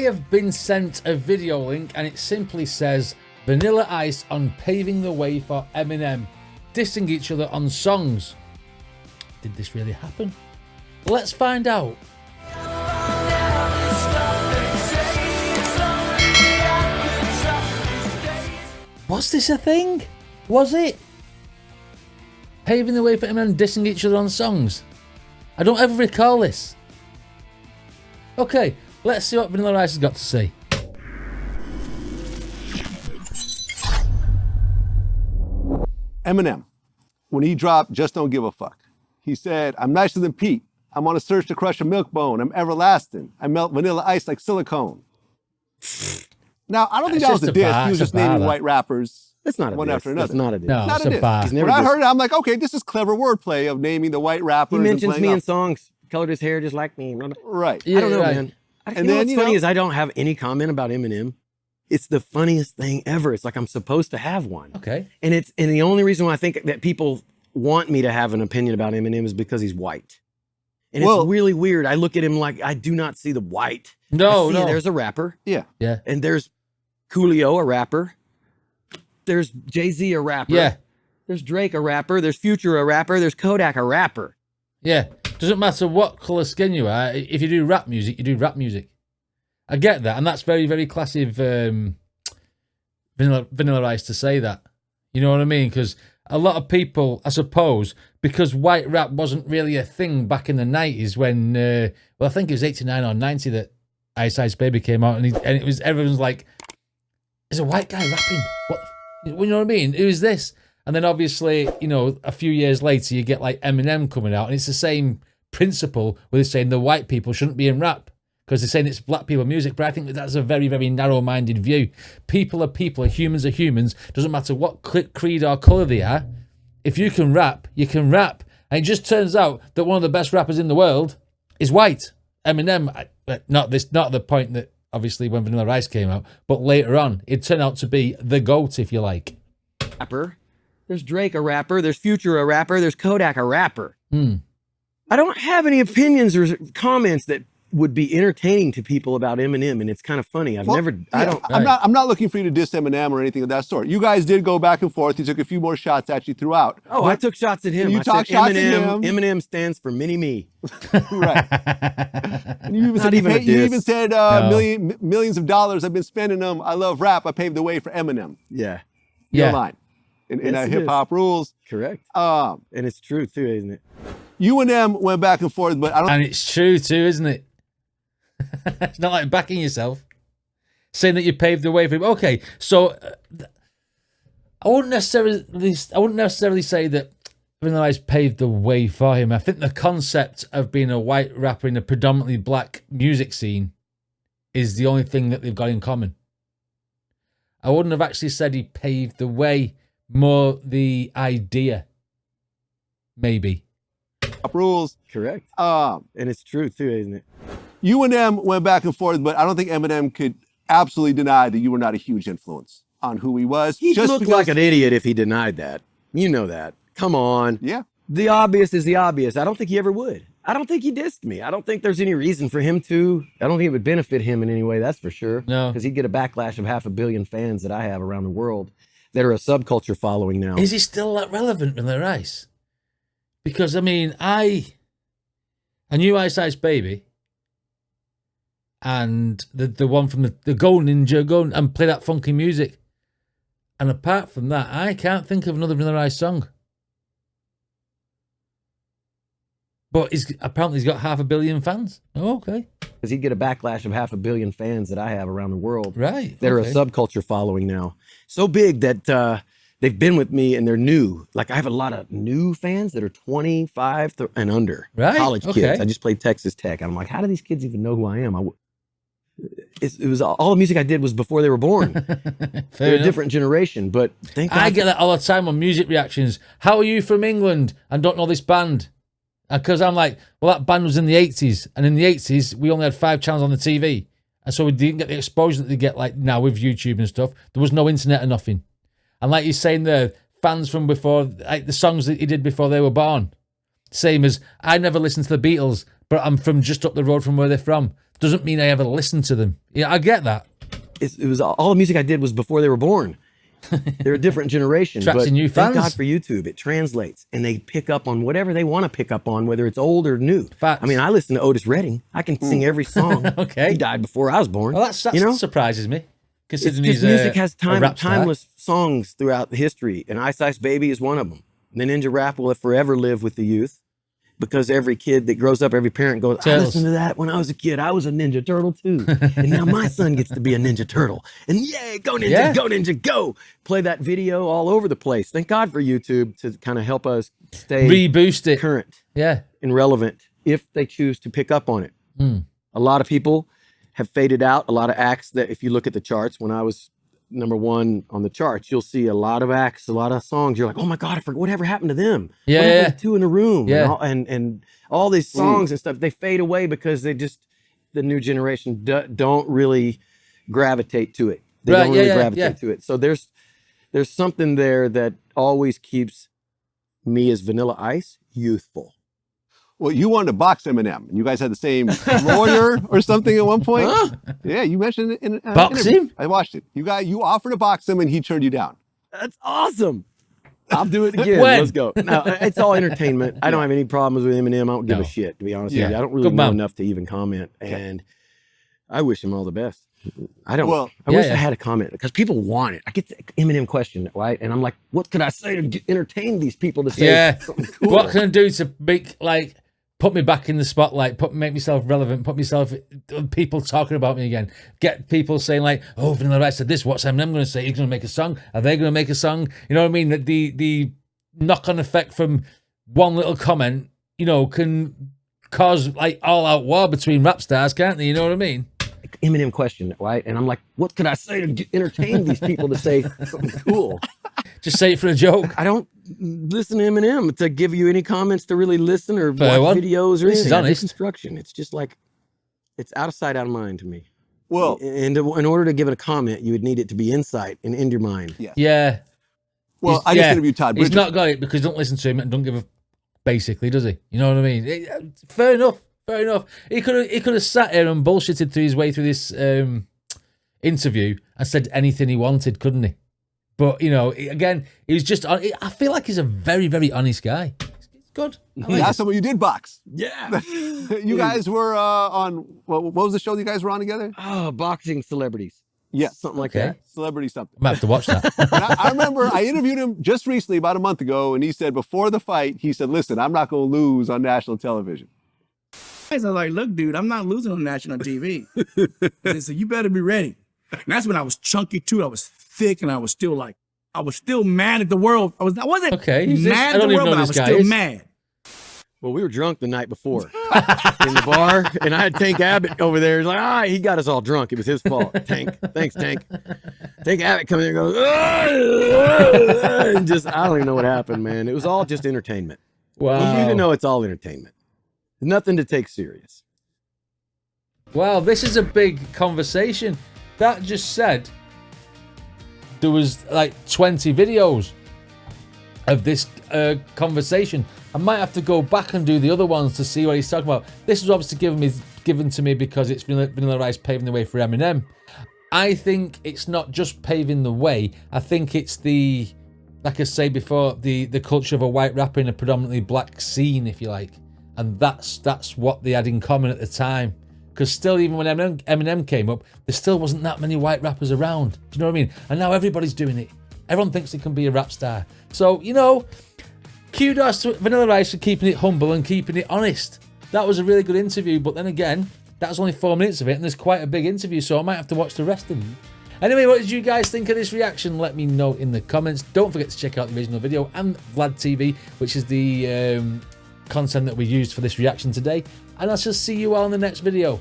have been sent a video link and it simply says Vanilla Ice on Paving the Way for Eminem, dissing each other on songs. Did this really happen? Let's find out. Was this a thing? Was it? Paving the way for Eminem dissing each other on songs? I don't ever recall this. Okay, let's see what Vanilla Ice has got to say. Eminem, when he dropped Just Don't Give a Fuck, he said, I'm nicer than Pete. I'm on a search to crush a milk bone. I'm everlasting. I melt vanilla ice like silicone. Now, I don't think that was a diss. He was just naming white rappers. It's not a one diss. after another. It's not a diss. No, not it's a bar. When I heard it, I'm like, okay, this is clever wordplay of naming the white rappers. He mentions and me up. in songs, colored his hair just like me. Right. Yeah, I don't know, right. man. And you know then, what's funny is I don't have any comment about Eminem. It's the funniest thing ever. It's like I'm supposed to have one. Okay. And the only reason why I think that people want me to have an opinion about Eminem is because he's white. And it's really weird. I look at him like I do not see the white. No. There's a rapper. Yeah. And there's Coolio, a rapper. There's Jay-Z, a rapper. Yeah. There's Drake, a rapper. There's Future, a rapper. There's Kodak, a rapper. Yeah. Doesn't matter what colour skin you are. If you do rap music, you do rap music. I get that. And that's very, very classy of Vanilla Ice to say that. You know what I mean? Because a lot of people, I suppose, because white rap wasn't really a thing back in the 90s when, I think it was 89 or 90 that Ice Ice Baby came out, and it was, everyone's like, there's a white guy rapping. What? You know what I mean? Who is this? And then obviously, a few years later, you get like Eminem coming out, and it's the same principle where they're saying the white people shouldn't be in rap because they're saying it's black people music. But I think that's a very, very narrow-minded view. People are people, humans are humans. Doesn't matter what creed or colour they are. If you can rap, you can rap. And it just turns out that one of the best rappers in the world is white. Eminem, not the point that obviously when Vanilla Ice came out, but later on, it turned out to be the GOAT, if you like. Rapper. There's Drake, a rapper. There's Future, a rapper. There's Kodak, a rapper. I don't have any opinions or comments that would be entertaining to people about Eminem, and it's kind of funny. I'm not looking for you to diss Eminem or anything of that sort. You guys did go back and forth. You took a few more shots at you throughout. Oh, I took shots at him. You I said shots Eminem, at him. Eminem stands for mini-me. Right. And you even said millions of dollars I've been spending them. I love rap. I paved the way for Eminem. Yeah. Your line. In hip hop rules. Correct. And it's true too, isn't it? You and them went back and forth, but I don't. And it's true too, isn't it? It's not like backing yourself, saying that you paved the way for him. Okay, so I wouldn't necessarily say that Vanilla Ice paved the way for him. I think the concept of being a white rapper in a predominantly black music scene is the only thing that they've got in common. I wouldn't have actually said he paved the way, more the idea, maybe. Rules. Correct. And it's true too, isn't it? You and them went back and forth, but I don't think Eminem could absolutely deny that you were not a huge influence on who he was. He looked like an idiot if he denied that. You know that. Come on. Yeah. The obvious is the obvious. I don't think he ever would. I don't think he dissed me. I don't think there's any reason for him to. I don't think it would benefit him in any way, that's for sure. No. Because he'd get a backlash of 500 million fans that I have around the world that are a subculture following now. Is he still that relevant, Vanilla Ice? Because, I mean, I knew Ice Ice Baby and the one from the Go Ninja, go and play that funky music. And apart from that, I can't think of another Vanilla Ice song. But apparently he's got 500 million fans. Oh, okay. Because he'd get a backlash of 500 million fans that I have around the world. Right. That are a subculture following now. So big that they've been with me and they're new. Like I have a lot of new fans that are 25 and under. Right. College kids. I just played Texas Tech. And I'm like, how do these kids even know who I am? It was all the music I did was before they were born. They're a different generation, but I get that all the time on music reactions. How are you from England and don't know this band? Because I'm like, well, that band was in the 80s. And in the 80s, we only had 5 channels on the TV. And so we didn't get the exposure that they get like now with YouTube and stuff. There was no internet or nothing. And like you're saying there, fans from before, like the songs that he did before they were born. Same as, I never listened to the Beatles, but I'm from just up the road from where they're from. doesn't mean I ever listened to them. Yeah, I get that. It was all the music I did was before they were born. They're a different generation. Attracting But new thank fans. God for YouTube. It translates and they pick up on whatever they want to pick up on, whether it's old or new. Facts. I mean, I listen to Otis Redding. I can sing every song. Okay. He died before I was born. Well, that you know? surprises me. It's Considering just he's music has a rap star. timeless songs throughout history, and Ice Ice Baby is one of them. The Ninja Rap will forever live with the youth because every kid that grows up, every parent goes, I listened to that when I was a kid. I was a Ninja Turtle too. And now my son gets to be a Ninja Turtle. And yay, go Ninja, go Ninja, go. Play that video all over the place. Thank God for YouTube to kind of help us stay reboost it. current Yeah. and relevant if they choose to pick up on it. A lot of people have faded out. A lot of acts that if you look at the charts, when I was #1 on the charts, you'll see a lot of acts, a lot of songs. You're like, oh my God, I forgot whatever happened to them. Yeah, What happened yeah. to Two in a Room? Yeah. And all these songs and stuff, they fade away because the new generation don't really gravitate to it. They Right, don't yeah, really yeah, gravitate to it. So there's something there that always keeps me as Vanilla Ice youthful. Well, you wanted to box Eminem, and you guys had the same lawyer or something at one point. Huh? Yeah, you mentioned it in an Box interview. him? I watched it. You offered to box him, and he turned you down. That's awesome. I'll do it again. When? Let's go. No, it's all entertainment. I don't have any problems with Eminem. I don't give No. a shit, to be honest Yeah. with you. I don't really Good know man. enough to even comment. And I wish him all the best. I don't. Well, I wish yeah. I had a comment because people want it. I get the Eminem question, right? And I'm like, what could I say to entertain these people to say Yeah. something cool? What can I do to make, like, put me back in the spotlight, make myself relevant, put myself, people talking about me again, get people saying like, oh, Vanilla Ice said this, what's Eminem going to say? He's going to make a song? Are they going to make a song? You know what I mean? That the knock-on effect from one little comment, you know, can cause like all-out war between rap stars, can't they? You know what I mean? Eminem question, right? And I'm like, what could I say to entertain these people to say something cool? Just say it for a joke. I don't listen to Eminem to give you any comments to really listen or Fair watch one. videos or This is anything. I do honest. construction. It's just like, it's out of sight, out of mind to me. Well, And in order to give it a comment, you would need it to be insight and in your mind. Yeah. well, I just interviewed Todd He's Bridges. not got it because he don't listen to him and don't give a basically, does he? You know what I mean? Fair enough. Fair enough. He could have sat here and bullshitted through his way through this interview and said anything he wanted, couldn't he? But you know, again, he was just. I feel like he's a very, very honest guy. He's good. I like That's it. someone you did box. Yeah. You guys were on, what was the show you guys were on together? Oh, boxing celebrities. Yeah. Something like Okay. that. Celebrity something. I might have to watch that. And I remember I interviewed him just recently, about a month ago, and he said before the fight, he said, listen, I'm not going to lose on national television. I was like, look, dude, I'm not losing on national TV. I said, so you better be ready. And that's when I was chunky too. I was thick, and I was still mad at the world. I wasn't Okay, who's this? mad I at don't the even world, know but I this was guy still is. mad. Well, we were drunk the night before in the bar, and I had Tank Abbott over there. He's like, he got us all drunk. It was his fault. Tank, thanks, Tank. Tank Abbott comes in and goes, and just, I don't even know what happened, man. It was all just entertainment. Wow. You need to know it's all entertainment. Nothing to take serious. Wow, this is a big conversation. That just said there was like 20 videos of this conversation. I might have to go back and do the other ones to see what he's talking about. This was obviously given to me because it's Vanilla Ice paving the way for Eminem. I think it's not just paving the way. I think it's the, like I say before, the culture of a white rapper in a predominantly black scene, if you like. And that's what they had in common at the time. Because still, even when Eminem came up, there still wasn't that many white rappers around. Do you know what I mean? And now everybody's doing it. Everyone thinks they can be a rap star. So, you know, kudos to Vanilla Ice for keeping it humble and keeping it honest. That was a really good interview, but then again, that was only 4 minutes of it, and there's quite a big interview, so I might have to watch the rest of it. Anyway, what did you guys think of this reaction? Let me know in the comments. Don't forget to check out the original video and Vlad TV, which is the content that we used for this reaction today. And I'll just see you all in the next video.